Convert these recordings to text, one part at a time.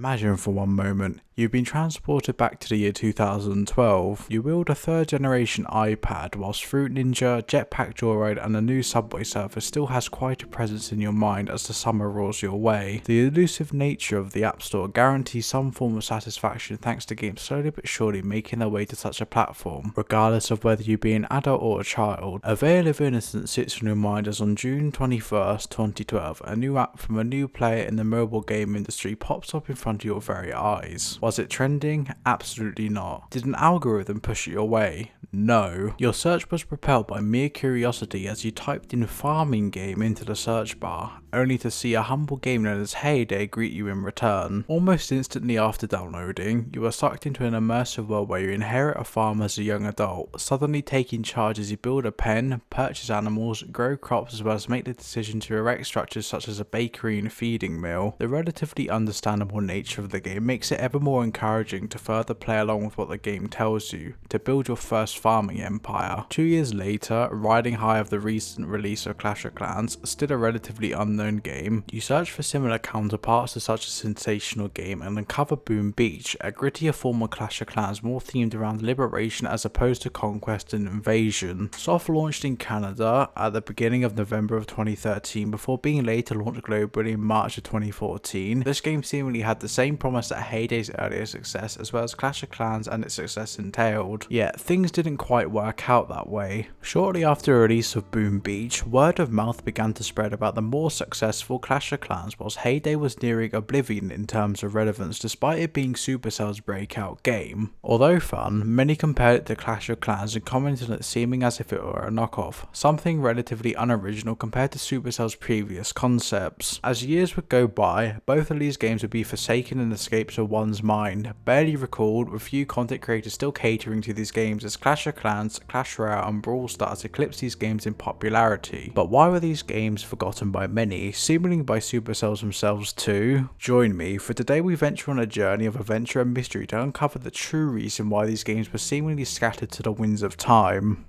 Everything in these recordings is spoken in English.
Imagine for one moment, you've been transported back to the year 2012. You wield a third generation iPad whilst Fruit Ninja, Jetpack Joyride and the new Subway Surfer still has quite a presence in your mind as the summer rolls your way. The elusive nature of the App Store guarantees some form of satisfaction thanks to games slowly but surely making their way to such a platform. Regardless of whether you be an adult or a child, a veil of innocence sits on your mind as on June 21st, 2012, a new app from a new player in the mobile game industry pops up in front of your very eyes. Was it trending? Absolutely not. Did an algorithm push it your way? No. Your search was propelled by mere curiosity as you typed in farming game into the search bar, only to see a humble game known as Hayday greet you in return. Almost instantly after downloading, you are sucked into an immersive world where you inherit a farm as a young adult, suddenly taking charge as you build a pen, purchase animals, grow crops as well as make the decision to erect structures such as a bakery and feeding mill. The relatively understandable nature of the game makes it ever more encouraging to further play along with what the game tells you, to build your first farming empire. 2 years later, riding high of the recent release of Clash of Clans, still a relatively unknown game, you search for similar counterparts to such a sensational game and uncover Boom Beach, a grittier form of Clash of Clans more themed around liberation as opposed to conquest and invasion. Soft launched in Canada at the beginning of November of 2013 before being later launched globally in March of 2014, this game seemingly had the same promise that Hayday's earlier success as well as Clash of Clans and its success entailed. Yet things didn't quite work out that way. Shortly after the release of Boom Beach, word of mouth began to spread about the more successful Clash of Clans whilst Hayday was nearing oblivion in terms of relevance despite it being Supercell's breakout game. Although fun, many compared it to Clash of Clans and commented on it seeming as if it were a knockoff, something relatively unoriginal compared to Supercell's previous concepts. As years would go by, both of these games would be forsaken and escapes of one's mind, barely recalled, with few content creators still catering to these games as Clash of Clans, Clash Royale and Brawl Stars eclipsed these games in popularity. But why were these games forgotten by many, seemingly by Supercells themselves too? Join me, for today we venture on a journey of adventure and mystery to uncover the true reason why these games were seemingly scattered to the winds of time.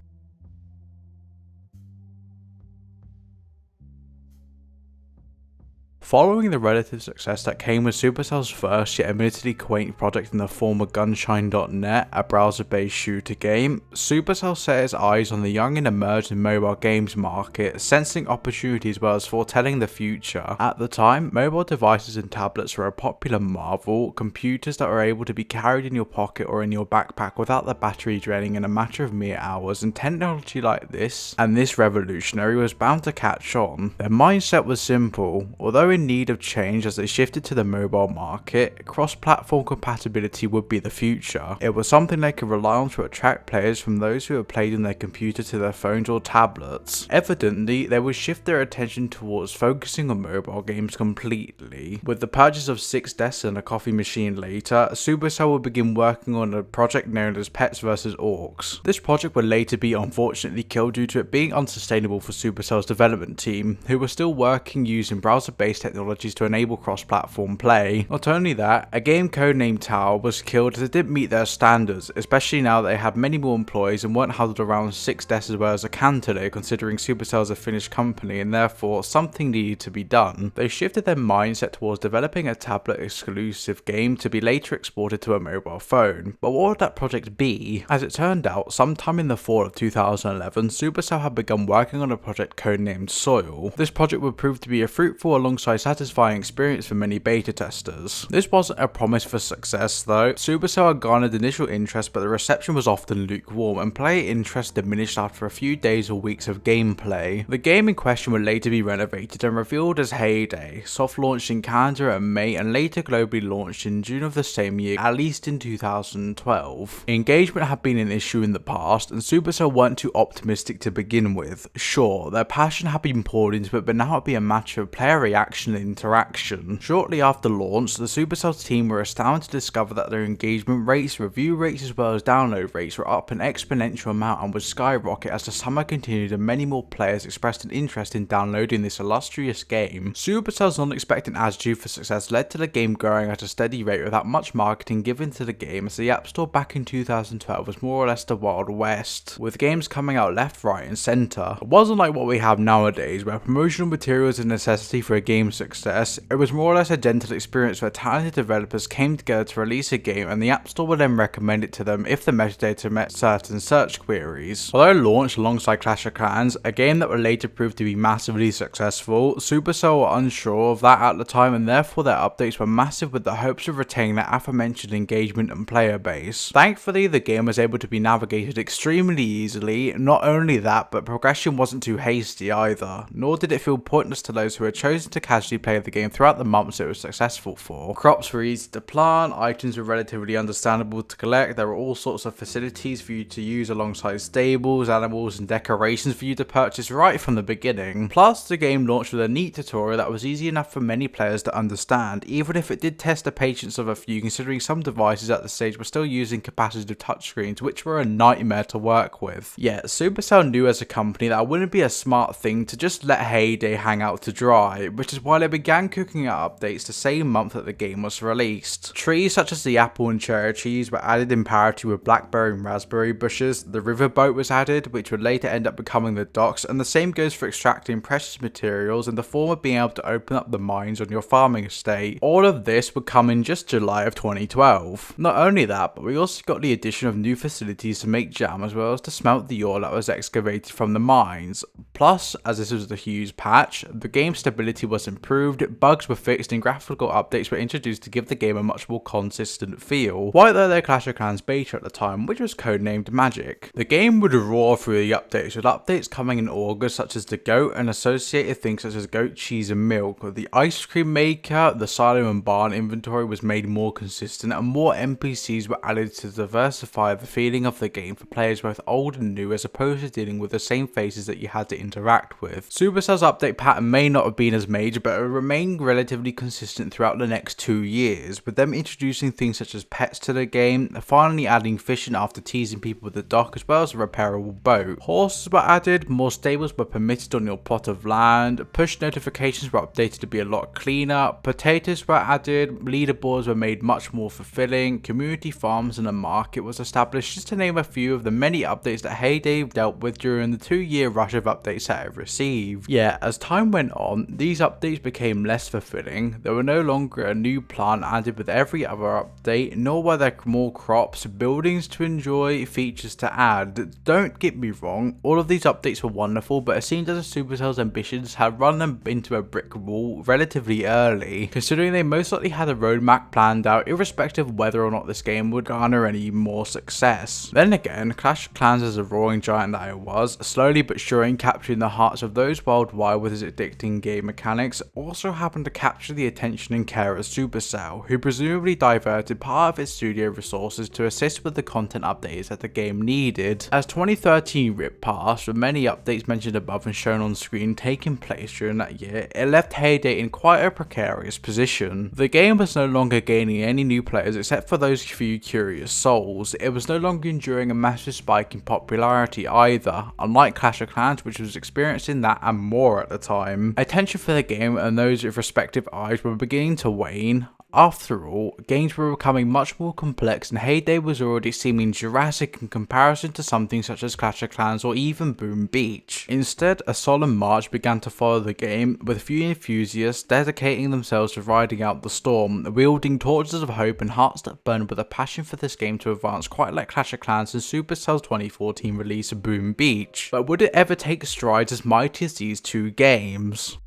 Following the relative success that came with Supercell's first yet admittedly quaint project in the form of Gunshine.net, a browser-based shooter game, Supercell set its eyes on the young and emerging mobile games market, sensing opportunity as well as foretelling the future. At the time, mobile devices and tablets were a popular marvel, computers that were able to be carried in your pocket or in your backpack without the battery draining in a matter of mere hours, and technology like this, and this revolutionary, was bound to catch on. Their mindset was simple, although in need of change as they shifted to the mobile market, cross-platform compatibility would be the future. It was something they could rely on to attract players from those who had played on their computer to their phones or tablets. Evidently, they would shift their attention towards focusing on mobile games completely. With the purchase of 6 desks and a coffee machine later, Supercell would begin working on a project known as Pets vs Orcs. This project would later be unfortunately killed due to it being unsustainable for Supercell's development team, who were still working using browser-based technologies to enable cross-platform play. Not only that, a game codenamed Tower was killed as it didn't meet their standards, especially now that they had many more employees and weren't huddled around 6 desks as well as a can today, considering Supercell is a Finnish company and therefore something needed to be done. They shifted their mindset towards developing a tablet exclusive game to be later exported to a mobile phone. But what would that project be? As it turned out, sometime in the fall of 2011, Supercell had begun working on a project codenamed Soil. This project would prove to be a fruitful alongside satisfying experience for many beta testers. This wasn't a promise for success though. Supercell had garnered initial interest, but the reception was often lukewarm and player interest diminished after a few days or weeks of gameplay. The game in question would later be renovated and revealed as Hayday, soft launched in Canada in May and later globally launched in June of the same year, at least in 2012. Engagement had been an issue in the past and Supercell weren't too optimistic to begin with. Sure, their passion had been poured into it, but now it'd be a matter of player reaction and interaction. Shortly after launch, the Supercell team were astounded to discover that their engagement rates, review rates as well as download rates were up an exponential amount and would skyrocket as the summer continued and many more players expressed an interest in downloading this illustrious game. Supercell's unexpected attitude for success led to the game growing at a steady rate without much marketing given to the game, as the App Store back in 2012 was more or less the Wild West, with games coming out left, right and centre. It wasn't like what we have nowadays, where promotional material is a necessity for a game game's success, it was more or less a gentle experience where talented developers came together to release a game and the App Store would then recommend it to them if the metadata met certain search queries. Although launched alongside Clash of Clans, a game that would later prove to be massively successful, Supercell were unsure of that at the time and therefore their updates were massive with the hopes of retaining their aforementioned engagement and player base. Thankfully, the game was able to be navigated extremely easily. Not only that, but progression wasn't too hasty either, nor did it feel pointless to those who had chosen to casually play the game throughout the months it was successful for. Crops were easy to plant, items were relatively understandable to collect, there were all sorts of facilities for you to use alongside stables, animals and decorations for you to purchase right from the beginning. Plus, the game launched with a neat tutorial that was easy enough for many players to understand, even if it did test the patience of a few, considering some devices at the stage were still using capacitive touchscreens, which were a nightmare to work with. Yet, Supercell knew as a company that it wouldn't be a smart thing to just let Hayday hang out to dry, which is why they began cooking out updates the same month that the game was released. Trees such as the apple and cherry trees were added in parity with blackberry and raspberry bushes, the riverboat was added, which would later end up becoming the docks, and the same goes for extracting precious materials in the form of being able to open up the mines on your farming estate. All of this would come in just July of 2012. Not only that, but we also got the addition of new facilities to make jam as well as to smelt the ore that was excavated from the mines. Plus, as this was a huge patch, the game's stability was improved, bugs were fixed and graphical updates were introduced to give the game a much more consistent feel, right though their Clash of Clans beta at the time, which was codenamed Magic. The game would roar through the updates, with updates coming in August such as the goat and associated things such as goat cheese and milk. The ice cream maker, the silo and barn inventory was made more consistent and more NPCs were added to diversify the feeling of the game for players both old and new, as opposed to dealing with the same faces that you had to interact with. Supercell's update pattern may not have been as major, but it remained relatively consistent throughout the next 2 years, with them introducing things such as pets to the game, finally adding fishing after teasing people with the dock, as well as a repairable boat. Horses were added, more stables were permitted on your plot of land, push notifications were updated to be a lot cleaner, potatoes were added, leaderboards were made much more fulfilling, community farms and a market was established, just to name a few of the many updates that Hayday dealt with during the 2-year rush of updates that it received. Yet, as time went on, these updates became less fulfilling. There were no longer a new plant added with every other update, nor were there more crops, buildings to enjoy, features to add. Don't get me wrong, all of these updates were wonderful, but it seemed as if Supercell's ambitions had run them into a brick wall relatively early, considering they most likely had a roadmap planned out irrespective of whether or not this game would garner any more success. Then again, Clash of Clans as a roaring giant that it was, slowly but surely capturing the hearts of those worldwide with its addicting game mechanics, also happened to capture the attention and care of Supercell, who presumably diverted part of its studio resources to assist with the content updates that the game needed. As 2013 ripped past, with many updates mentioned above and shown on screen taking place during that year, it left Hayday in quite a precarious position. The game was no longer gaining any new players except for those few curious souls. It was no longer enduring a massive spike in popularity either, unlike Clash of Clans, which was experiencing that and more at the time. Attention for the game and those with respective eyes were beginning to wane. After all, games were becoming much more complex and Hayday was already seeming Jurassic in comparison to something such as Clash of Clans or even Boom Beach. Instead, a solemn march began to follow the game, with few enthusiasts dedicating themselves to riding out the storm, wielding torches of hope and hearts that burned with a passion for this game to advance, quite like Clash of Clans and Supercell's 2014 release of Boom Beach. But would it ever take strides as mighty as these two games?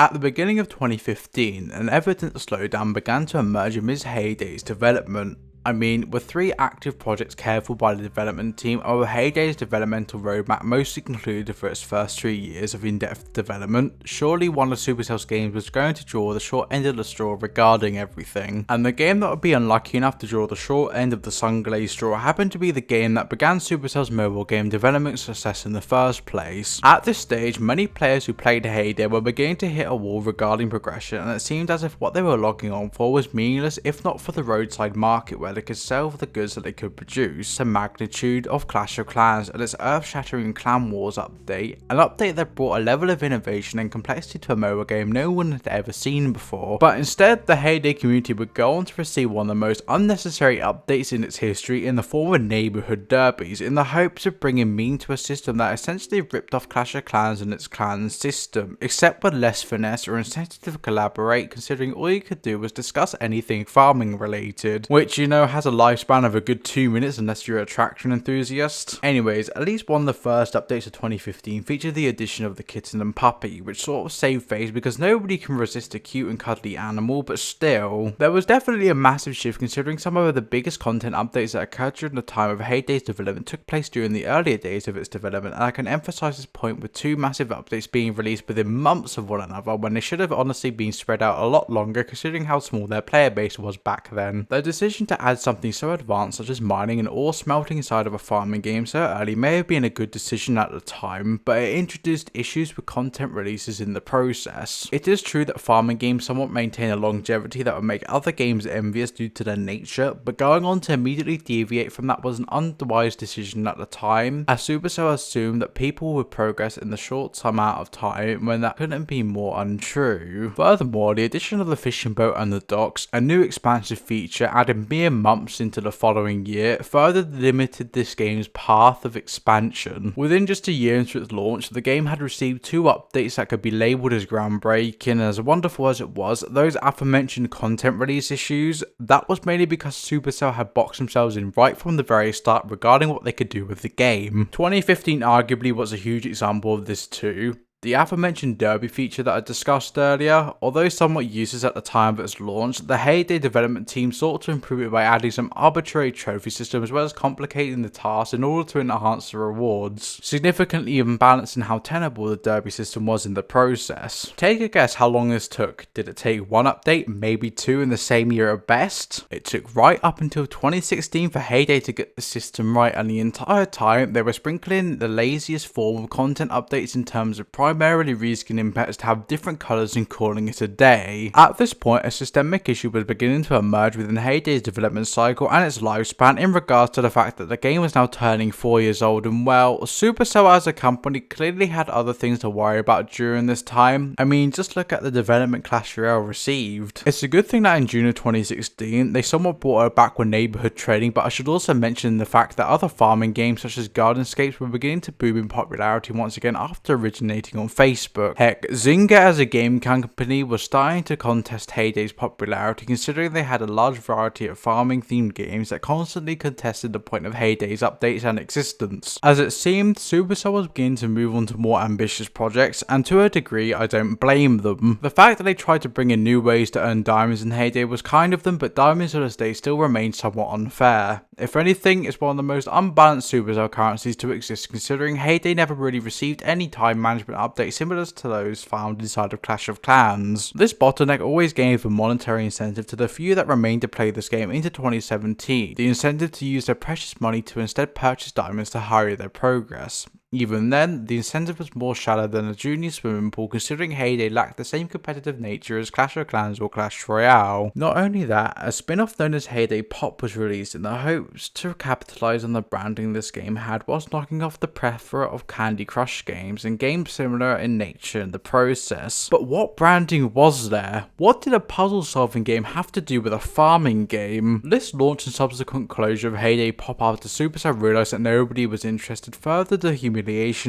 At the beginning of 2015, an evident slowdown began to emerge amidst Hayday's development. I mean, with 3 active projects cared for by the development team, and with Hayday's developmental roadmap mostly concluded for its first 3 years of in-depth development, surely one of Supercell's games was going to draw the short end of the straw regarding everything. And the game that would be unlucky enough to draw the short end of the sun-glazed straw happened to be the game that began Supercell's mobile game development success in the first place. At this stage, many players who played Hayday were beginning to hit a wall regarding progression, and it seemed as if what they were logging on for was meaningless if not for the roadside market where where they could sell the goods that they could produce. The magnitude of Clash of Clans and its earth-shattering Clan Wars update, an update that brought a level of innovation and complexity to a MOBA game no one had ever seen before. But instead, the Hayday community would go on to receive one of the most unnecessary updates in its history in the form of neighbourhood derbies, in the hopes of bringing meaning to a system that essentially ripped off Clash of Clans and its clan system, except with less finesse or incentive to collaborate, considering all you could do was discuss anything farming related, which, you know, has a lifespan of a good 2 minutes unless you're a traction enthusiast. Anyways, at least one of the first updates of 2015 featured the addition of the kitten and puppy, which sort of saved face because nobody can resist a cute and cuddly animal, but still, there was definitely a massive shift considering some of the biggest content updates that occurred during the time of Hayday's development took place during the earlier days of its development, and I can emphasize this point with two massive updates being released within months of one another when they should have honestly been spread out a lot longer considering how small their player base was back then. The decision to add something so advanced such as mining and ore smelting inside of a farming game so early may have been a good decision at the time, but it introduced issues with content releases in the process. It is true that farming games somewhat maintain a longevity that would make other games envious due to their nature, but going on to immediately deviate from that was an unwise decision at the time, as Supercell assumed that people would progress in the short amount of time when that couldn't be more untrue. Furthermore, the addition of the fishing boat and the docks, a new expansive feature added mere months into the following year, further limited this game's path of expansion. Within just a year into its launch, the game had received two updates that could be labelled as groundbreaking, and as wonderful as it was, those aforementioned content release issues, that was mainly because Supercell had boxed themselves in right from the very start regarding what they could do with the game. 2015 arguably was a huge example of this too. The aforementioned derby feature that I discussed earlier, although somewhat useless at the time of its launch, the Hayday development team sought to improve it by adding some arbitrary trophy system as well as complicating the tasks in order to enhance the rewards, significantly unbalancing how tenable the derby system was in the process. Take a guess how long this took. Did it take one update, maybe two in the same year at best? It took right up until 2016 for Hayday to get the system right, and the entire time they were sprinkling the laziest form of content updates in terms of primarily reskinning pets to have different colours and calling it a day. At this point, a systemic issue was beginning to emerge within Hayday's development cycle and its lifespan in regards to the fact that the game was now turning 4 years old, and well, Supercell as a company clearly had other things to worry about during this time. I mean, just look at the development Clash Royale received. It's a good thing that in June of 2016, they somewhat brought her back with neighbourhood trading, but I should also mention the fact that other farming games such as Gardenscapes were beginning to boom in popularity once again after originating on Facebook. Heck, Zynga as a game company was starting to contest Hayday's popularity considering they had a large variety of farming themed games that constantly contested the point of Hayday's updates and existence. As it seemed, Supercell was beginning to move on to more ambitious projects, and to a degree I don't blame them. The fact that they tried to bring in new ways to earn diamonds in Hayday was kind of them, but diamonds to this day still remain somewhat unfair. If anything, it's one of the most unbalanced Supercell currencies to exist considering Hayday never really received any time management updates similar to those found inside of Clash of Clans. This bottleneck always gave a monetary incentive to the few that remained to play this game into 2017, the incentive to use their precious money to instead purchase diamonds to hurry their progress. Even then, the incentive was more shallow than a junior swimming pool considering Hayday lacked the same competitive nature as Clash of Clans or Clash Royale. Not only that, a spin-off known as Hayday Pop was released in the hopes to capitalise on the branding this game had whilst knocking off the plethora of Candy Crush games and games similar in nature in the process. But what branding was there? What did a puzzle solving game have to do with a farming game? This launch and subsequent closure of Hayday Pop after Supercell realised that nobody was interested furthered the humiliation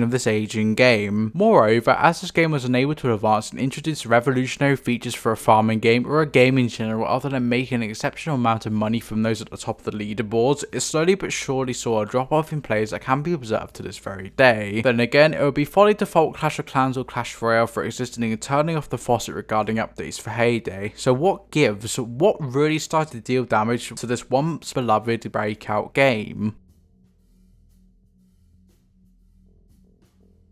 of this aging game. Moreover, as this game was unable to advance and introduce revolutionary features for a farming game or a game in general other than making an exceptional amount of money from those at the top of the leaderboards, it slowly but surely saw a drop off in players that can be observed to this very day. Then again, it would be folly to fault Clash of Clans or Clash Royale for existing and turning off the faucet regarding updates for Hayday. So what gives? What really started to deal damage to this once beloved breakout game?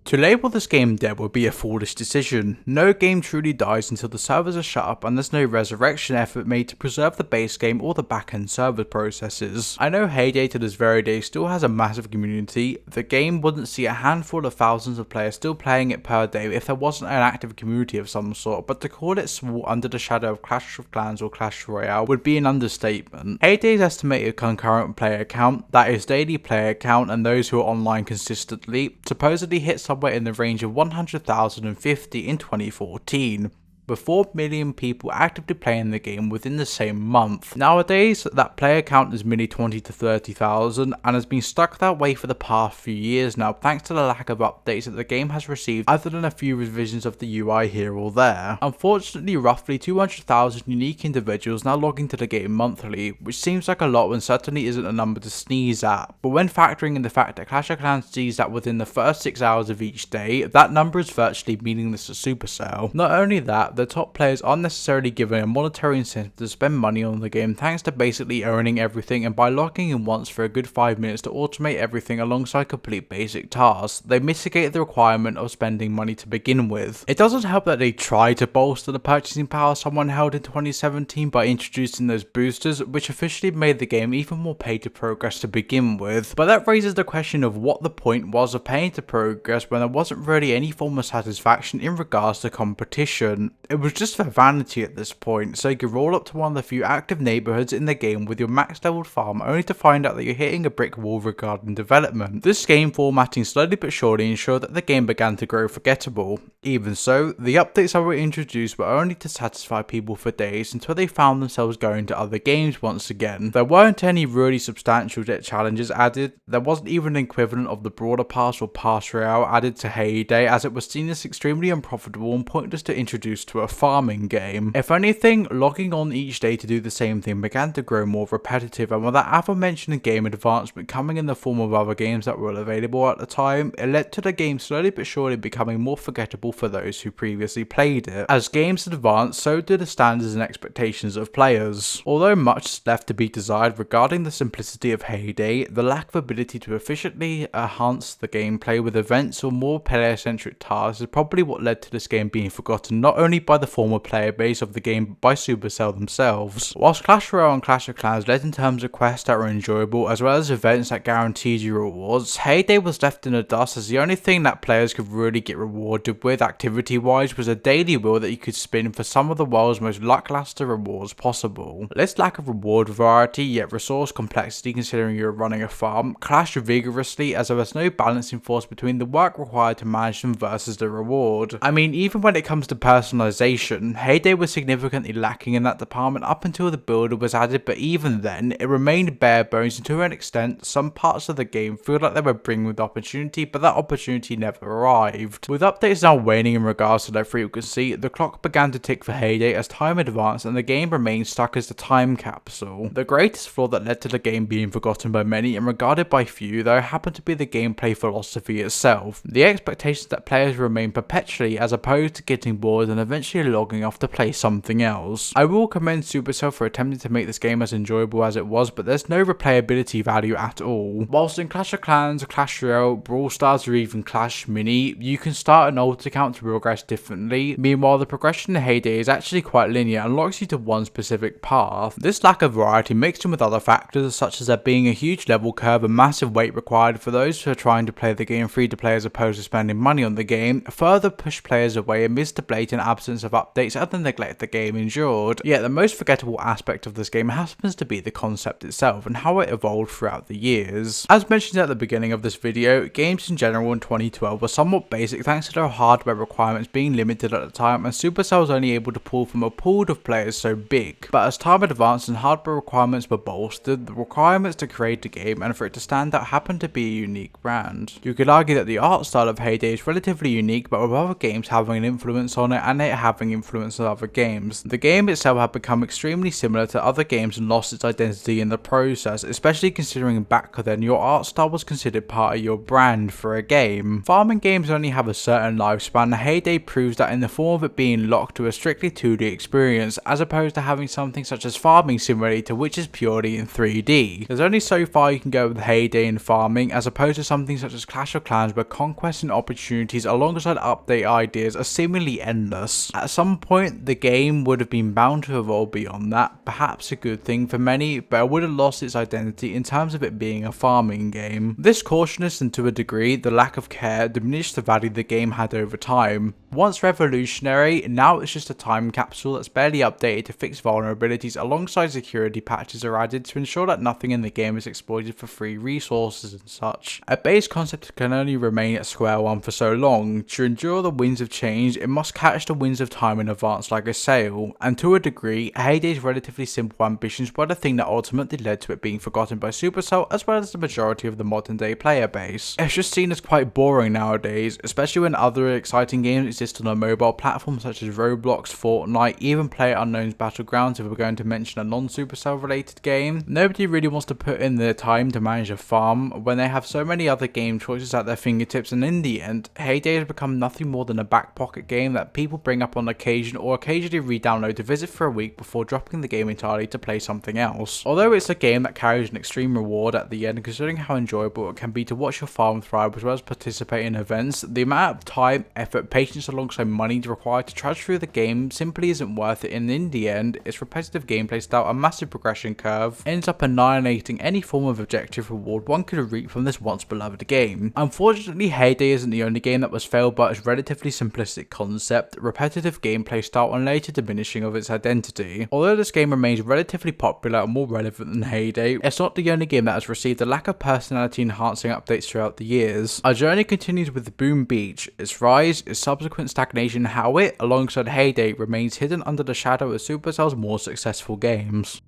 To label this game dead would be a foolish decision. No game truly dies until the servers are shut up and there's no resurrection effort made to preserve the base game or the back-end server processes. I know Hayday to this very day still has a massive community. The game wouldn't see a handful of thousands of players still playing it per day if there wasn't an active community of some sort, but to call it small under the shadow of Clash of Clans or Clash Royale would be an understatement. Hayday's estimated concurrent player count, that is daily player count and those who are online consistently, supposedly hit somewhere in the range of 100,050 in 2014. With 4 million people actively playing the game within the same month. Nowadays, that player count is merely 20 to 30,000 and has been stuck that way for the past few years now thanks to the lack of updates that the game has received other than a few revisions of the UI here or there. Unfortunately, roughly 200,000 unique individuals now log into the game monthly, which seems like a lot and certainly isn't a number to sneeze at, but when factoring in the fact that Clash of Clans sees that within the first 6 hours of each day, that number is virtually meaningless to Supercell. Not only that, the top players aren't necessarily given a monetary incentive to spend money on the game thanks to basically owning everything, and by logging in once for a good 5 minutes to automate everything alongside complete basic tasks, they mitigate the requirement of spending money to begin with. It doesn't help that they try to bolster the purchasing power someone held in 2017 by introducing those boosters, which officially made the game even more pay to progress to begin with, but that raises the question of what the point was of paying to progress when there wasn't really any form of satisfaction in regards to competition. It was just for vanity at this point, so you could roll up to one of the few active neighbourhoods in the game with your max leveled farm only to find out that you're hitting a brick wall regarding development. This game formatting slowly but surely ensured that the game began to grow forgettable. Even so, the updates that were introduced were only to satisfy people for days until they found themselves going to other games once again. There weren't any really substantial challenges added, there wasn't even an equivalent of the broader pass or pass royale added to Hayday, as it was seen as extremely unprofitable and pointless to introduce to a farming game. If anything, logging on each day to do the same thing began to grow more repetitive, and with that aforementioned game advancement coming in the form of other games that were available at the time, it led to the game slowly but surely becoming more forgettable for those who previously played it. As games advanced, so did the standards and expectations of players. Although much is left to be desired regarding the simplicity of Hayday, the lack of ability to efficiently enhance the gameplay with events or more player-centric tasks is probably what led to this game being forgotten not only by the former player base of the game but by Supercell themselves. Whilst Clash Royale and Clash of Clans led in terms of quests that were enjoyable as well as events that guaranteed you rewards, Hayday was left in the dust as the only thing that players could really get rewarded with activity wise was a daily wheel that you could spin for some of the world's most lackluster rewards possible. This lack of reward variety yet resource complexity considering you were running a farm clashed vigorously as there was no balancing force between the work required to manage them versus the reward. I mean, even when it comes to personalization, Hayday was significantly lacking in that department up until the builder was added, but even then, it remained bare bones, and to an extent, some parts of the game feel like they were bringing with opportunity, but that opportunity never arrived. With updates now waning in regards to their frequency, the clock began to tick for Hayday as time advanced and the game remained stuck as the time capsule. The greatest flaw that led to the game being forgotten by many and regarded by few, though, happened to be the gameplay philosophy itself. The expectation that players remain perpetually as opposed to getting bored and eventually logging off to play something else. I will commend Supercell for attempting to make this game as enjoyable as it was, but there's no replayability value at all. Whilst in Clash of Clans, Clash Royale, Brawl Stars or even Clash Mini, you can start an alt account to progress differently. Meanwhile, the progression in Hayday is actually quite linear and locks you to one specific path. This lack of variety mixed in with other factors such as there being a huge level curve and massive wait required for those who are trying to play the game free to play as opposed to spending money on the game, further push players away amidst the blatant absence of updates and the neglect the game endured. Yet the most forgettable aspect of this game happens to be the concept itself and how it evolved throughout the years. As mentioned at the beginning of this video, games in general in 2012 were somewhat basic thanks to their hardware requirements being limited at the time, and Supercell was only able to pull from a pool of players so big. But as time advanced and hardware requirements were bolstered, the requirements to create a game and for it to stand out happened to be a unique brand. You could argue that the art style of Hayday is relatively unique, but with other games having an influence on it, and it having influence on other games. The game itself had become extremely similar to other games and lost its identity in the process, especially considering back then your art style was considered part of your brand for a game. Farming games only have a certain lifespan. Hayday proves that in the form of it being locked to a strictly 2D experience, as opposed to having something such as Farming Simulator, which is purely in 3D. There's only so far you can go with Hayday in farming, as opposed to something such as Clash of Clans, where conquest and opportunities alongside update ideas are seemingly endless. At some point, the game would have been bound to evolve beyond that, perhaps a good thing for many, but it would have lost its identity in terms of it being a farming game. This cautiousness and to a degree, the lack of care diminished the value the game had over time. Once revolutionary, now it's just a time capsule that's barely updated to fix vulnerabilities alongside security patches are added to ensure that nothing in the game is exploited for free resources and such. A base concept can only remain at square one for so long. To endure the winds of change, it must catch the winds of time in advance like a sail, and to a degree, Hayday's relatively simple ambitions were the thing that ultimately led to it being forgotten by Supercell as well as the majority of the modern day player base. It's just seen as quite boring nowadays, especially when other exciting games exist on a mobile platform such as Roblox, Fortnite, even PlayerUnknown's Battlegrounds if we're going to mention a non-Supercell related game. Nobody really wants to put in their time to manage a farm when they have so many other game choices at their fingertips, and in the end, Hayday has become nothing more than a back pocket game that people bring up on occasion or occasionally re-download to visit for a week before dropping the game entirely to play something else. Although it's a game that carries an extreme reward at the end, considering how enjoyable it can be to watch your farm thrive as well as participate in events, the amount of time, effort, patience alongside money required to trudge through the game simply isn't worth it, and in the end, its repetitive gameplay style and massive progression curve ends up annihilating any form of objective reward one could reap from this once beloved game. Unfortunately, Hayday isn't the only game that was failed by its relatively simplistic concept, repetitive gameplay style and later diminishing of its identity. Although this game remains relatively popular and more relevant than Hayday, it's not the only game that has received a lack of personality enhancing updates throughout the years. Our journey continues with Boom Beach, its rise, its subsequent stagnation, how it, alongside Hayday, remains hidden under the shadow of Supercell's more successful games.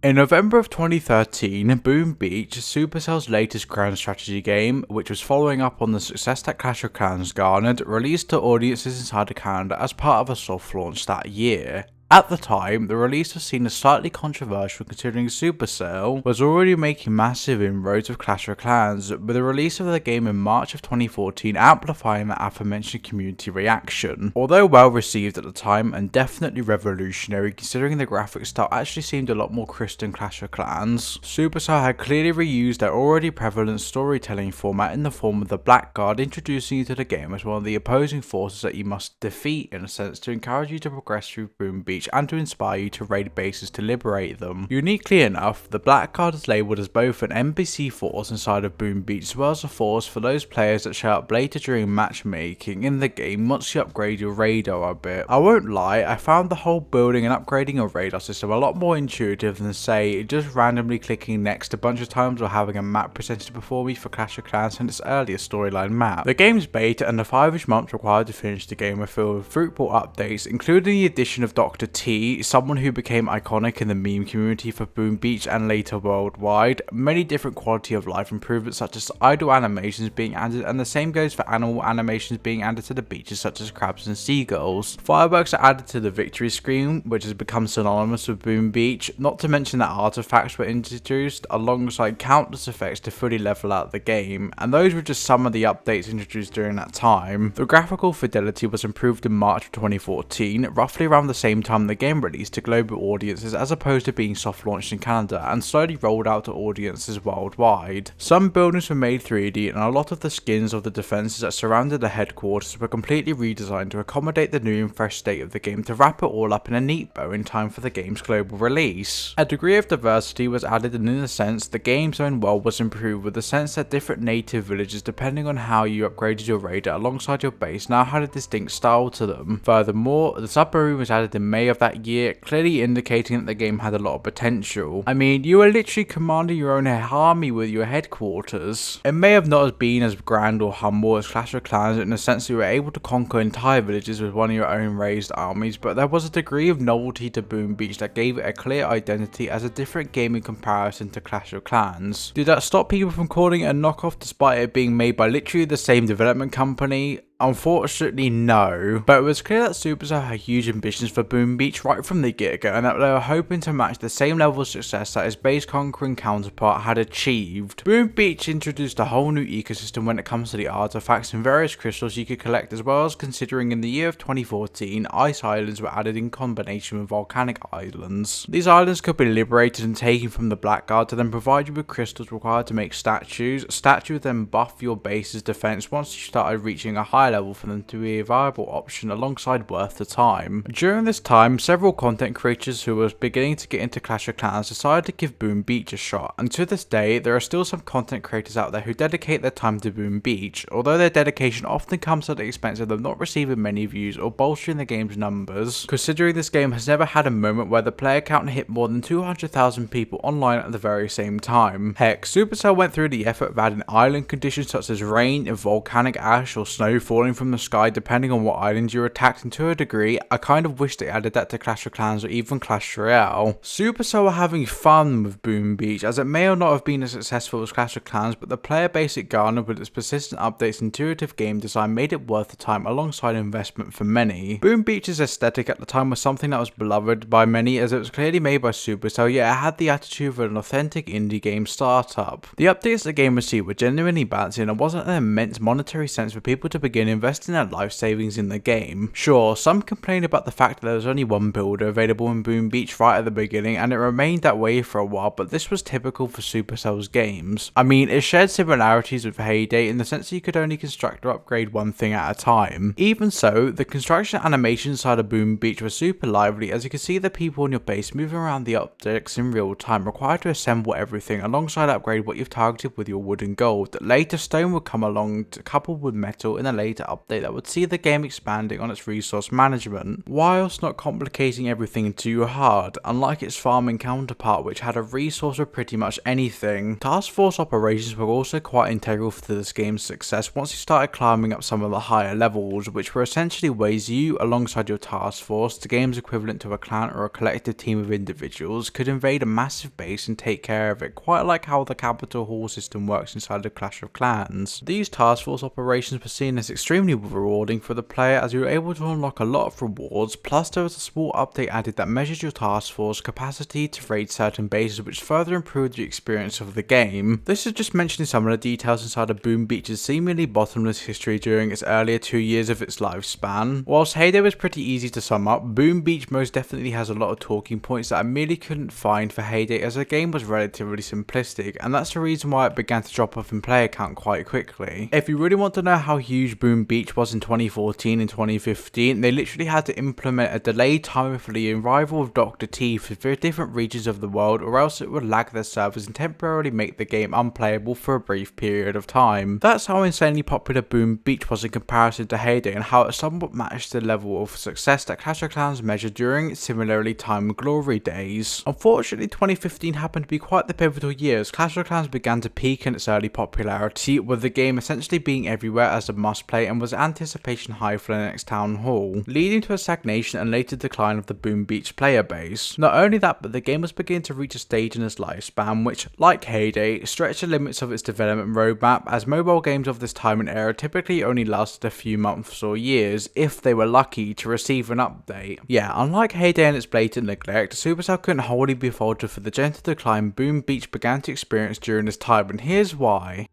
In November of 2013, Boom Beach, Supercell's latest grand strategy game, which was following up on the success that Clash of Clans garnered, released to audiences inside of Canada as part of a soft launch that year. At the time, the release was seen as slightly controversial considering Supercell was already making massive inroads with Clash of Clans, with the release of the game in March of 2014 amplifying the aforementioned community reaction. Although well received at the time and definitely revolutionary considering the graphic style actually seemed a lot more crisp than Clash of Clans, Supercell had clearly reused their already prevalent storytelling format in the form of the Blackguard, introducing you to the game as one of the opposing forces that you must defeat in a sense to encourage you to progress through Boom Beach and to inspire you to raid bases to liberate them. Uniquely enough, the Blackguard is labelled as both an NPC force inside of Boom Beach as well as a force for those players that show up later during matchmaking in the game once you upgrade your radar a bit. I won't lie, I found the whole building and upgrading a radar system a lot more intuitive than say just randomly clicking next a bunch of times or having a map presented before me for Clash of Clans and its earlier storyline map. The game's beta and the 5-ish months required to finish the game were filled with fruitful updates, including the addition of Dr. T, someone who became iconic in the meme community for Boom Beach and later worldwide, many different quality of life improvements such as idle animations being added, and the same goes for animal animations being added to the beaches such as crabs and seagulls. Fireworks are added to the victory screen, which has become synonymous with Boom Beach, not to mention that artifacts were introduced alongside countless effects to fully level out the game, and those were just some of the updates introduced during that time. The graphical fidelity was improved in March of 2014, roughly around the same time the game released to global audiences as opposed to being soft launched in Canada and slowly rolled out to audiences worldwide. Some buildings were made 3D and a lot of the skins of the defences that surrounded the headquarters were completely redesigned to accommodate the new and fresh state of the game to wrap it all up in a neat bow in time for the game's global release. A degree of diversity was added, and in a sense the game's own world was improved with the sense that different native villages depending on how you upgraded your raider alongside your base now had a distinct style to them. Furthermore, the submarine was added in May of that year, clearly indicating that the game had a lot of potential. I mean, you were literally commanding your own army with your headquarters. It may have not been as grand or humble as Clash of Clans in the sense that you were able to conquer entire villages with one of your own raised armies, but there was a degree of novelty to Boom Beach that gave it a clear identity as a different game in comparison to Clash of Clans. Did that stop people from calling it a knockoff despite it being made by literally the same development company? Unfortunately, no. But it was clear that Supercell had huge ambitions for Boom Beach right from the get-go, and that they were hoping to match the same level of success that its base-conquering counterpart had achieved. Boom Beach introduced a whole new ecosystem when it comes to the artifacts and various crystals you could collect, as well as considering in the year of 2014, ice islands were added in combination with volcanic islands. These islands could be liberated and taken from the Blackguard to then provide you with crystals required to make statues. Statues then buff your base's defense once you started reaching a high level for them to be a viable option alongside worth the time. During this time, several content creators who were beginning to get into Clash of Clans decided to give Boom Beach a shot, and to this day, there are still some content creators out there who dedicate their time to Boom Beach, although their dedication often comes at the expense of them not receiving many views or bolstering the game's numbers, considering this game has never had a moment where the player count hit more than 200,000 people online at the very same time. Heck, Supercell went through the effort of adding island conditions such as rain, volcanic ash, or snow falling from the sky depending on what island you're attacked, and to a degree, I kind of wish they added that to Clash of Clans or even Clash Royale. Supercell were having fun with Boom Beach, as it may or not have been as successful as Clash of Clans, but the player base it garnered with its persistent updates and intuitive game design made it worth the time alongside investment for many. Boom Beach's aesthetic at the time was something that was beloved by many, as it was clearly made by Supercell, yet it had the attitude of an authentic indie game startup. The updates the game received were genuinely balanced, and there wasn't an immense monetary sense for people to begin investing their life savings in the game. Sure, some complained about the fact that there was only one builder available in Boom Beach right at the beginning, and it remained that way for a while, but this was typical for Supercell's games. I mean, it shared similarities with Hayday in the sense that you could only construct or upgrade one thing at a time. Even so, the construction animation side of Boom Beach was super lively, as you could see the people in your base moving around the objects in real time, required to assemble everything alongside upgrade what you've targeted with your wood and gold. Later, stone would come along coupled with metal in a later update that would see the game expanding on its resource management, whilst not complicating everything too hard, unlike its farming counterpart which had a resource of pretty much anything. Task Force operations were also quite integral to this game's success once you started climbing up some of the higher levels, which were essentially ways you, alongside your task force, the game's equivalent to a clan or a collective team of individuals, could invade a massive base and take care of it, quite like how the Capital Hall system works inside of Clash of Clans. These task force operations were seen as extremely rewarding for the player, as you were able to unlock a lot of rewards, plus there was a small update added that measures your task force capacity to raid certain bases, which further improved the experience of the game. This is just mentioning some of the details inside of Boom Beach's seemingly bottomless history during its earlier 2 years of its lifespan. Whilst Hayday was pretty easy to sum up, Boom Beach most definitely has a lot of talking points that I merely couldn't find for Hayday, as the game was relatively simplistic, and that's the reason why it began to drop off in player count quite quickly. If you really want to know how huge Boom Beach was in 2014 and 2015, they literally had to implement a delayed timer for the arrival of Dr. T for different regions of the world, or else it would lag their servers and temporarily make the game unplayable for a brief period of time. That's how insanely popular Boom Beach was in comparison to Hayday, and how it somewhat matched the level of success that Clash of Clans measured during its similarly timed glory days. Unfortunately, 2015 happened to be quite the pivotal year as Clash of Clans began to peak in its early popularity, with the game essentially being everywhere as a must play, and was anticipation high for the next town hall, leading to a stagnation and later decline of the Boom Beach player base. Not only that, but the game was beginning to reach a stage in its lifespan which, like Hayday, stretched the limits of its development roadmap, as mobile games of this time and era typically only lasted a few months or years, if they were lucky to receive an update. Yeah, unlike Hayday and its blatant neglect, Supercell couldn't wholly be faulted for the gentle decline Boom Beach began to experience during this time, and here's why.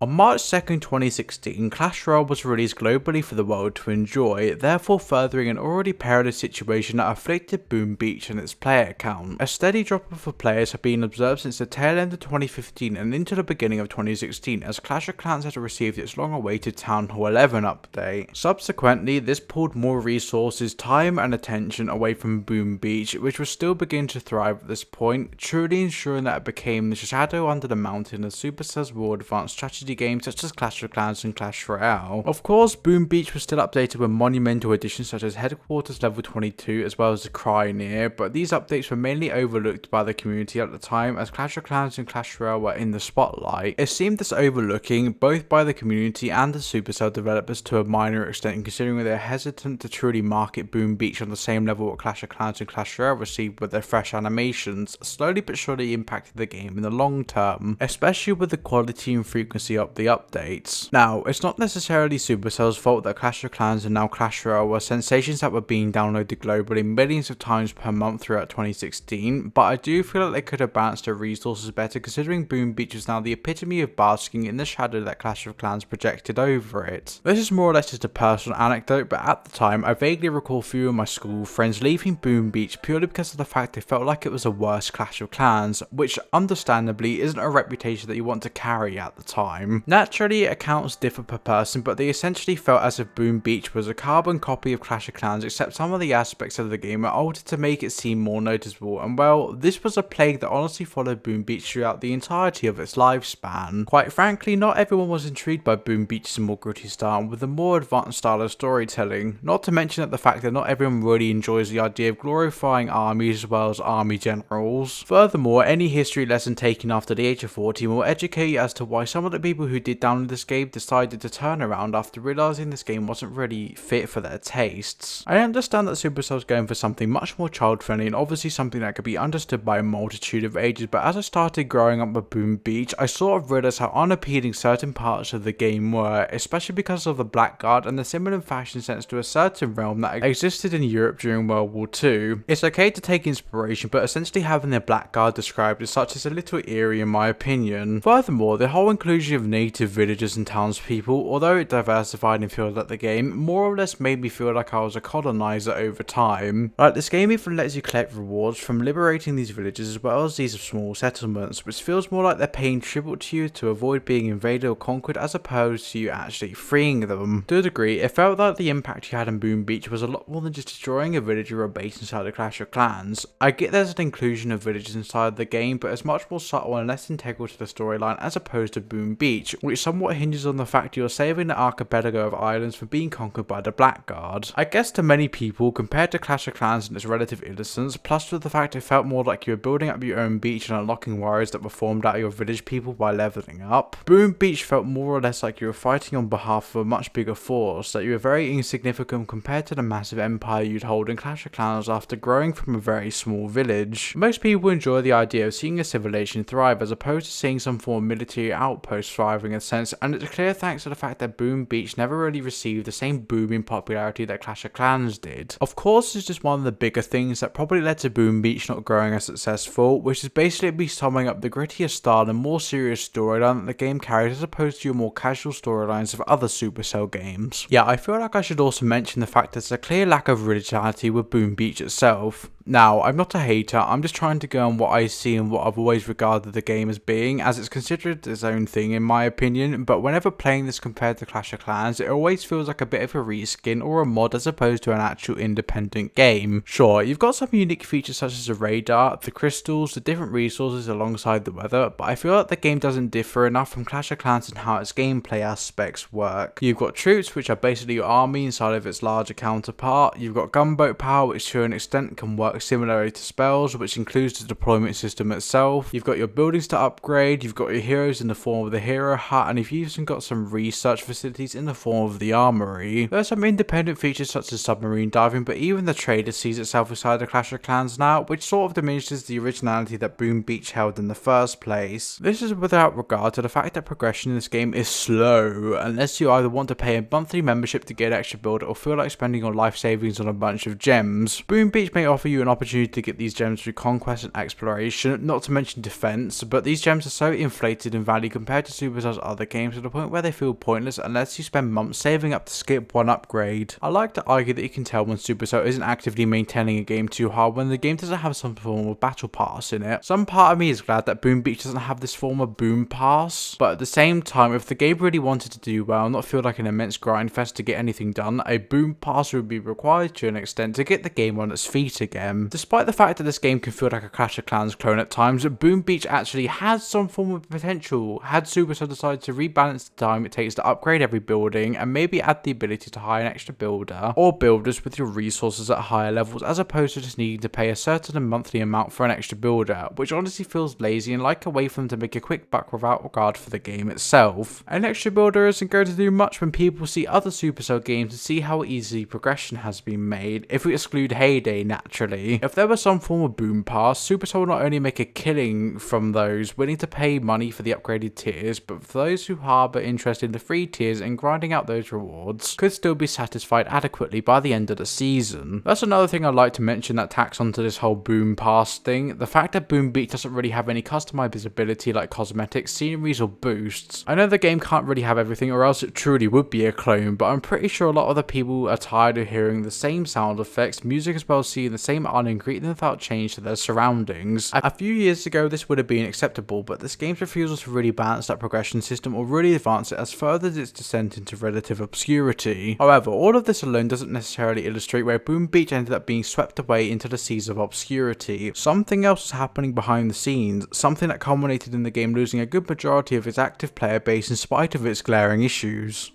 On March 2nd, 2016, Clash Royale was released globally for the world to enjoy, therefore furthering an already perilous situation that afflicted Boom Beach and its player count. A steady drop-off of players had been observed since the tail end of 2015 and into the beginning of 2016, as Clash of Clans had received its long-awaited Town Hall 11 update. Subsequently, this pulled more resources, time and attention away from Boom Beach, which was still beginning to thrive at this point, truly ensuring that it became the shadow under the mountain as Supercell's more advanced strategy strategy games such as Clash of Clans and Clash Royale. Of course, Boom Beach was still updated with monumental additions such as Headquarters Level 22 as well as the Cry Near, but these updates were mainly overlooked by the community at the time as Clash of Clans and Clash Royale were in the spotlight. It seemed this overlooking both by the community and the Supercell developers to a minor extent, considering they're hesitant to truly market Boom Beach on the same level what Clash of Clans and Clash Royale received with their fresh animations, slowly but surely impacted the game in the long term, especially with the quality and frequency of the updates. Now, it's not necessarily Supercell's fault that Clash of Clans and now Clash Royale were sensations that were being downloaded globally millions of times per month throughout 2016, but I do feel like they could have balanced their resources better considering Boom Beach is now the epitome of basking in the shadow that Clash of Clans projected over it. This is more or less just a personal anecdote, but at the time I vaguely recall a few of my school friends leaving Boom Beach purely because of the fact they felt like it was a worse Clash of Clans, which understandably isn't a reputation that you want to carry at the time. Naturally, accounts differ per person, but they essentially felt as if Boom Beach was a carbon copy of Clash of Clans, except some of the aspects of the game were altered to make it seem more noticeable, and well, this was a plague that honestly followed Boom Beach throughout the entirety of its lifespan. Quite frankly, not everyone was intrigued by Boom Beach's more gritty style with a more advanced style of storytelling, not to mention that the fact that not everyone really enjoys the idea of glorifying armies as well as army generals. Furthermore, any history lesson taken after the age of 14 will educate you as to why some of the people who did download this game decided to turn around after realizing this game wasn't really fit for their tastes. I understand that Supercell's going for something much more child friendly and obviously something that could be understood by a multitude of ages, but as I started growing up with Boom Beach, I sort of realized how unappealing certain parts of the game were, especially because of the Blackguard and the similar fashion sense to a certain realm that existed in Europe during World War II. It's okay to take inspiration, but essentially having the Blackguard described as such is a little eerie in my opinion. Furthermore, the whole inclusion of native villagers and townspeople, although it diversified and filled out the game, more or less made me feel like I was a colonizer over time. Like, this game even lets you collect rewards from liberating these villages as well as these small settlements, which feels more like they're paying tribute to you to avoid being invaded or conquered as opposed to you actually freeing them. To a degree, it felt like the impact you had in Boom Beach was a lot more than just destroying a village or a base inside a Clash of Clans. I get there's an inclusion of villages inside the game, but it's much more subtle and less integral to the storyline as opposed to Boom Beach, which somewhat hinges on the fact you're saving the archipelago of islands from being conquered by the Blackguard. I guess to many people, compared to Clash of Clans and its relative innocence, plus with the fact it felt more like you were building up your own beach and unlocking warriors that were formed out of your village people by leveling up, Boom Beach felt more or less like you were fighting on behalf of a much bigger force, that you were very insignificant compared to the massive empire you'd hold in Clash of Clans after growing from a very small village. Most people enjoy the idea of seeing a civilization thrive as opposed to seeing some form of military outpost thriving in a sense, and it's clear thanks to the fact that Boom Beach never really received the same booming popularity that Clash of Clans did. Of course, it's just one of the bigger things that probably led to Boom Beach not growing as successful, which is basically summing up the grittier style and more serious storyline that the game carries as opposed to your more casual storylines of other Supercell games. Yeah, I feel like I should also mention the fact there's a clear lack of originality with Boom Beach itself. Now, I'm not a hater, I'm just trying to go on what I see and what I've always regarded the game as being, as it's considered its own thing in my opinion, but whenever playing this compared to Clash of Clans, it always feels like a bit of a reskin or a mod as opposed to an actual independent game. Sure, you've got some unique features such as the radar, the crystals, the different resources alongside the weather, but I feel like the game doesn't differ enough from Clash of Clans in how its gameplay aspects work. You've got troops, which are basically your army inside of its larger counterpart, you've got gunboat power, which to an extent can work similarly to spells, which includes the deployment system itself. You've got your buildings to upgrade, you've got your heroes in the form of the hero hut, and you've even got some research facilities in the form of the armory. There are some independent features such as submarine diving, but even the trader sees itself inside the Clash of Clans now, which sort of diminishes the originality that Boom Beach held in the first place. This is without regard to the fact that progression in this game is slow, unless you either want to pay a monthly membership to get extra build or feel like spending your life savings on a bunch of gems. Boom Beach may offer you an opportunity to get these gems through conquest and exploration, not to mention defense, but these gems are so inflated in value compared to Supercell's other games to the point where they feel pointless unless you spend months saving up to skip one upgrade. I like to argue that you can tell when Supercell isn't actively maintaining a game too hard when the game doesn't have some form of battle pass in it. Some part of me is glad that Boom Beach doesn't have this form of boom pass, but at the same time, if the game really wanted to do well and not feel like an immense grind fest to get anything done, a boom pass would be required to an extent to get the game on its feet again. Despite the fact that this game can feel like a Clash of Clans clone at times, Boom Beach actually has some form of potential had Supercell Supercell decided to rebalance the time it takes to upgrade every building and maybe add the ability to hire an extra builder or builders with your resources at higher levels, as opposed to just needing to pay a certain monthly amount for an extra builder, which honestly feels lazy and like a way for them to make a quick buck without regard for the game itself. An extra builder isn't going to do much when people see other Supercell games and see how easy progression has been made, if we exclude Hayday naturally. If there was some form of boom pass, Supercell would not only make a killing from those willing to pay money for the upgraded tiers, but for those who harbour interest in the free tiers and grinding out those rewards could still be satisfied adequately by the end of the season. That's another thing I'd like to mention that tacks onto this whole boom pass thing. The fact that Boom Beach doesn't really have any customizability like cosmetics, sceneries or boosts. I know the game can't really have everything or else it truly would be a clone, but I'm pretty sure a lot of the people are tired of hearing the same sound effects, music as well as seeing the same art and greeting without change to their surroundings. A few years ago this would have been acceptable, but this game's refusal to really balance that progression system or really advance it has furthered its descent into relative obscurity. However, all of this alone doesn't necessarily illustrate where Boom Beach ended up being swept away into the seas of obscurity. Something else was happening behind the scenes, something that culminated in the game losing a good majority of its active player base in spite of its glaring issues.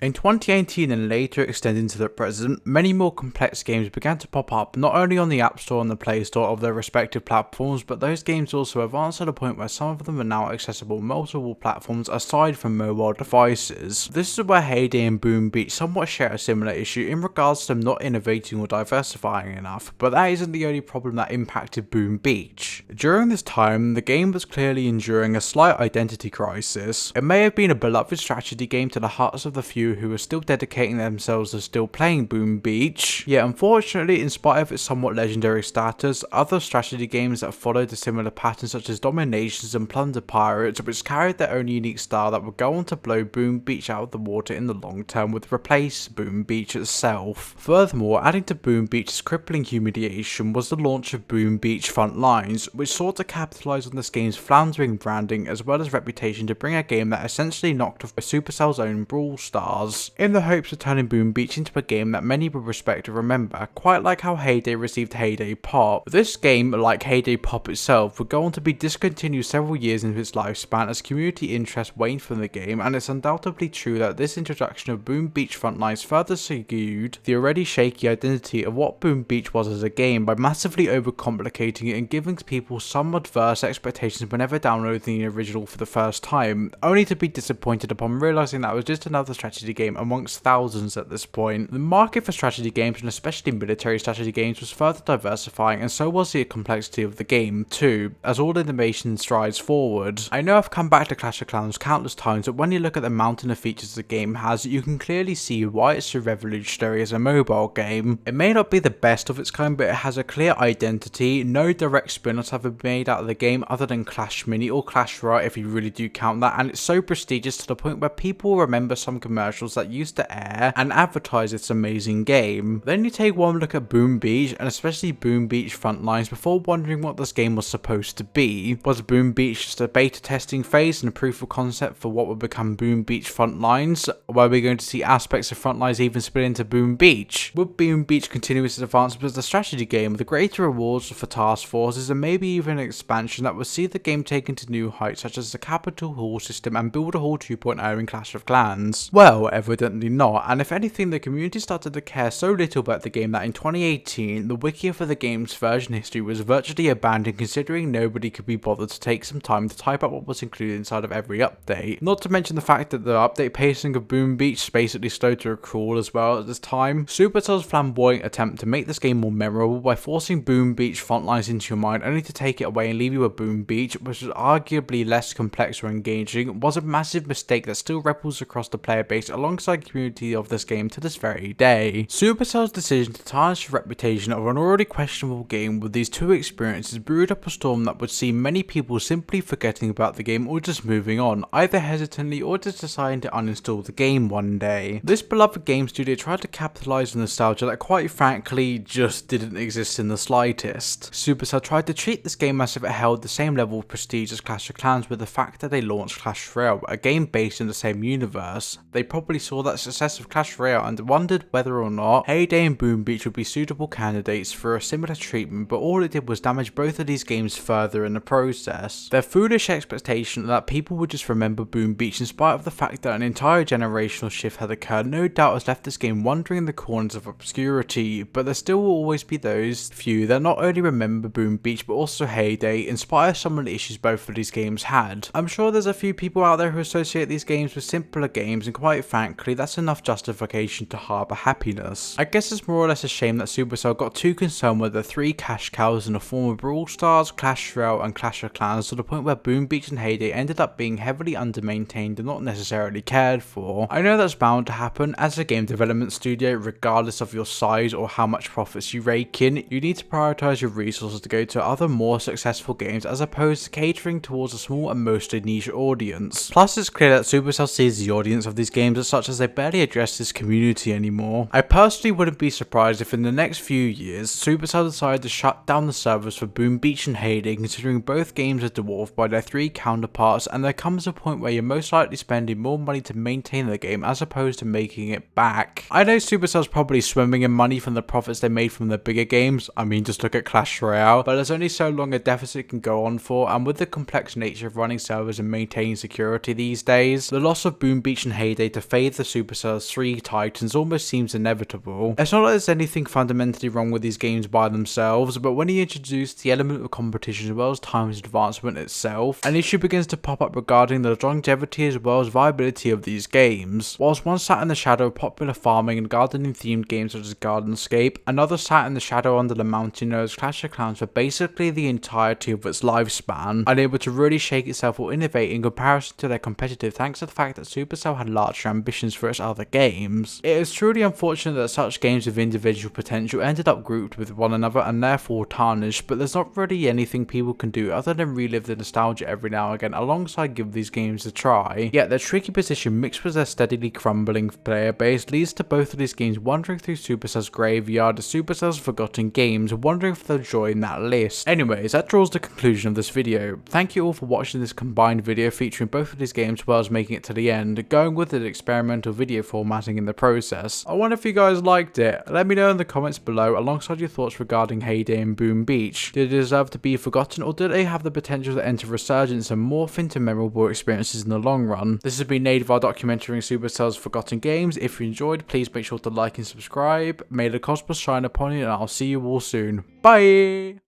In 2018 and later extending to the present, many more complex games began to pop up not only on the App Store and the Play Store of their respective platforms, but those games also advanced to the point where some of them are now accessible on multiple platforms aside from mobile devices. This is where Hayday and Boom Beach somewhat share a similar issue in regards to them not innovating or diversifying enough, but that isn't the only problem that impacted Boom Beach. During this time, the game was clearly enduring a slight identity crisis. It may have been a beloved strategy game to the hearts of the few who are still dedicating themselves to still playing Boom Beach, yet unfortunately, in spite of its somewhat legendary status, other strategy games that followed a similar pattern such as Dominations and Plunder Pirates, which carried their own unique style that would go on to blow Boom Beach out of the water in the long term with replace Boom Beach itself. Furthermore, adding to Boom Beach's crippling humiliation was the launch of Boom Beach Frontlines, which sought to capitalise on this game's floundering branding as well as reputation to bring a game that essentially knocked off Supercell's own Brawl Stars, in the hopes of turning Boom Beach into a game that many will respect and remember, quite like how Hayday received Hayday Pop. This game, like Hayday Pop itself, would go on to be discontinued several years into its lifespan as community interest waned from the game, and it's undoubtedly true that this introduction of Boom Beach Frontlines further skewed the already shaky identity of what Boom Beach was as a game by massively overcomplicating it and giving people some adverse expectations whenever downloading the original for the first time, only to be disappointed upon realising that it was just another strategy game amongst thousands at this point. The market for strategy games, and especially military strategy games, was further diversifying, and so was the complexity of the game too, as all innovation strides forward. I know I've come back to Clash of Clans countless times, but when you look at the mountain of features the game has, you can clearly see why it's so revolutionary as a mobile game. It may not be the best of its kind, but it has a clear identity. No direct spin-offs have been made out of the game other than Clash Mini or Clash Royale if you really do count that, and it's so prestigious to the point where people remember some commercials that used to air and advertise this amazing game. Then you take one look at Boom Beach, and especially Boom Beach Frontlines, before wondering what this game was supposed to be. Was Boom Beach just a beta testing phase and a proof of concept for what would become Boom Beach Frontlines? Were we going to see aspects of Frontlines even split into Boom Beach? Would Boom Beach continue its advancement as a strategy game with greater rewards for task forces and maybe even an expansion that would see the game taken to new heights such as the Capital Hall system and Builder Hall 2.0 in Clash of Clans? Well, evidently not, and if anything, the community started to care so little about the game that in 2018, the wiki for the game's version history was virtually abandoned, considering nobody could be bothered to take some time to type out what was included inside of every update. Not to mention the fact that the update pacing of Boom Beach basically slowed to a crawl as well at this time. Supercell's flamboyant attempt to make this game more memorable by forcing Boom Beach Frontlines into your mind only to take it away and leave you with Boom Beach, which was arguably less complex or engaging, was a massive mistake that still ripples across the player base alongside the community of this game to this very day. Supercell's decision to tarnish the reputation of an already questionable game with these two experiences brewed up a storm that would see many people simply forgetting about the game or just moving on, either hesitantly or just deciding to uninstall the game one day. This beloved game studio tried to capitalise on nostalgia that quite frankly just didn't exist in the slightest. Supercell tried to treat this game as if it held the same level of prestige as Clash of Clans with the fact that they launched Clash Royale, a game based in the same universe. They probably probably saw that success of Clash Royale and wondered whether or not Hayday and Boom Beach would be suitable candidates for a similar treatment, but all it did was damage both of these games further in the process. Their foolish expectation that people would just remember Boom Beach in spite of the fact that an entire generational shift had occurred no doubt has left this game wandering in the corners of obscurity, but there still will always be those few that not only remember Boom Beach but also Hayday, in spite of some of the issues both of these games had. I'm sure there's a few people out there who associate these games with simpler games, and quite frankly that's enough justification to harbour happiness. I guess it's more or less a shame that Supercell got too concerned with the three cash cows in the form of Brawl Stars, Clash Royale and Clash of Clans to the point where Boom Beach and Hayday ended up being heavily under-maintained and not necessarily cared for. I know that's bound to happen. As a game development studio, regardless of your size or how much profits you rake in, you need to prioritise your resources to go to other more successful games as opposed to catering towards a small and mostly niche audience. Plus it's clear that Supercell sees the audience of these games as such as they barely address this community anymore. I personally wouldn't be surprised if in the next few years Supercell decided to shut down the servers for Boom Beach and Hayday, considering both games are dwarfed by their three counterparts, and there comes a point where you're most likely spending more money to maintain the game as opposed to making it back. I know Supercell's probably swimming in money from the profits they made from the bigger games, I mean just look at Clash Royale, but there's only so long a deficit can go on for, and with the complex nature of running servers and maintaining security these days, the loss of Boom Beach and Hayday to fade the Supercell's three titans almost seems inevitable. It's not like there's anything fundamentally wrong with these games by themselves, but when you introduce the element of competition as well as time's advancement itself, an issue begins to pop up regarding the longevity as well as viability of these games. Whilst one sat in the shadow of popular farming and gardening themed games such as Gardenscape, another sat in the shadow under the mountain known as Clash of Clans for basically the entirety of its lifespan, unable to really shake itself or innovate in comparison to their competitive thanks to the fact that Supercell had larger ambitions for its other games. It is truly unfortunate that such games with individual potential ended up grouped with one another and therefore tarnished, but there's not really anything people can do other than relive the nostalgia every now and again alongside give these games a try. Yet their tricky position mixed with their steadily crumbling player base leads to both of these games wandering through Supercell's graveyard as Supercell's forgotten games, wondering if they'll join that list. Anyways, that draws the conclusion of this video. Thank you all for watching this combined video featuring both of these games as well as making it to the end, going with an experimental video formatting in the process. I wonder if you guys liked it. Let me know in the comments below alongside your thoughts regarding Hayday and Boom Beach. Did they deserve to be forgotten, or did they have the potential to enter resurgence and morph into memorable experiences in the long run? This has been Nate of our documentary Supercell's Forgotten Games. If you enjoyed, please make sure to like and subscribe. May the cosmos shine upon you, and I'll see you all soon. Bye!